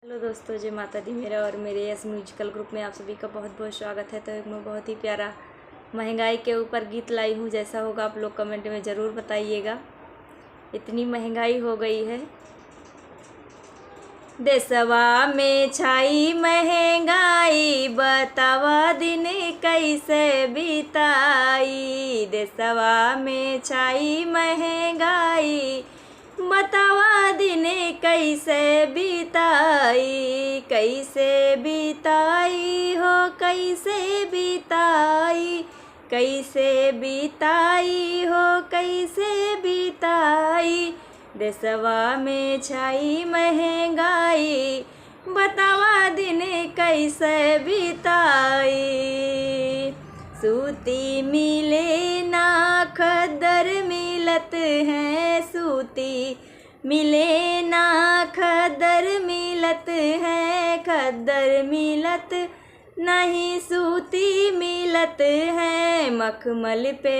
Hello दोस्तों, जय माता दी। मेरा और मेरे यस म्यूजिकल ग्रुप में आप सभी का बहुत बहुत स्वागत है। तो एक मैं बहुत ही प्यारा महंगाई के ऊपर गीत लाई हूँ। जैसा होगा आप लोग कमेंट में ज़रूर बताइएगा। इतनी महंगाई हो गई है, देशवा में छाई महंगाई, बतावा दिन कैसे बिताई। देशवा में छाई महंगाई, बतावा दिन कैसे बिताई। कैसे बिताई हो, कैसे बिताई, कैसे बिताई हो, कैसे बिताई। देशवा में छाई महंगाई, बतावा दिन कैसे बिताई। सूती मिले ना खद्दर मिलत है, सूती मिले ना खद्दर मिलत है। खद्दर मिलत नहीं, सूती मिलत है। मखमल पे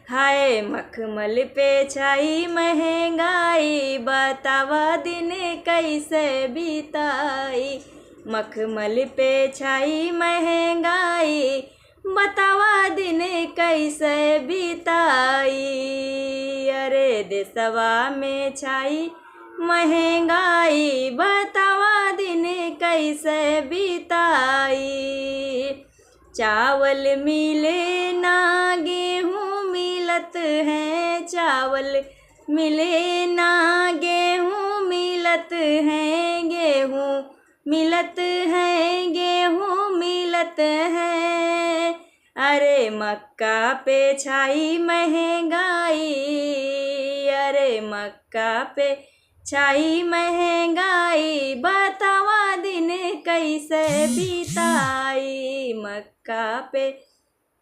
हाय, मखमल पे छाई महंगाई, बतावा दिन कैसे बिताई। मखमल पे छाई महंगाई, बतावा दिन कैसे बिताई। अरे देशवा में छाई महंगाई, बतावा दिन कैसे बिताई। चावल मिले ना गेहूँ मिलत है, चावल मिले ना गेहूँ मिलत है। गेहूँ मिलत है, गेहूँ मिलत है। अरे मक्का पे छाई महंगाई, अरे मक्का पे छाई महंगाई, बतावा दिन कैसे बिताई। मक्का पे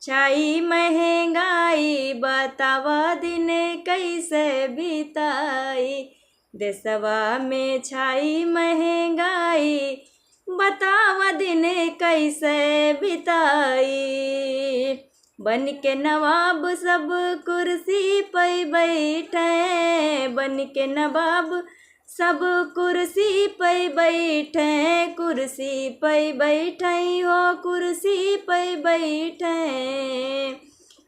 छाई महंगाई, बतावा दिन कैसे बिताई। देशवा में छाई महंगाई, बतावा दिन कैसे बिताई। बन के नवाब सब कुर्सी पे बैठे, बन के नवाब सब कुर्सी पे बैठे। कुर्सी पे बैठे हो, कुर्सी पे बैठे।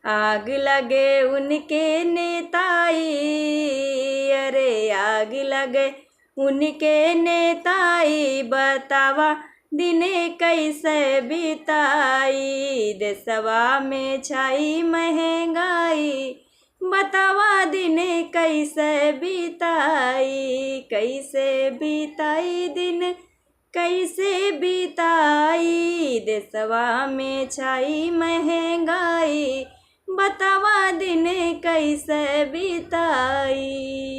आग लगे उनके नेताई, अरे आग लगे उनके नेताई, बतावा दिन कैसे बिताई। देशवा में छाई महंगाई, बतावा दिन कैसे बिताई। कैसे बिताई दिन कैसे बिताई। देशवा में छाई महंगाई, बतावा दिन कैसे बिताई।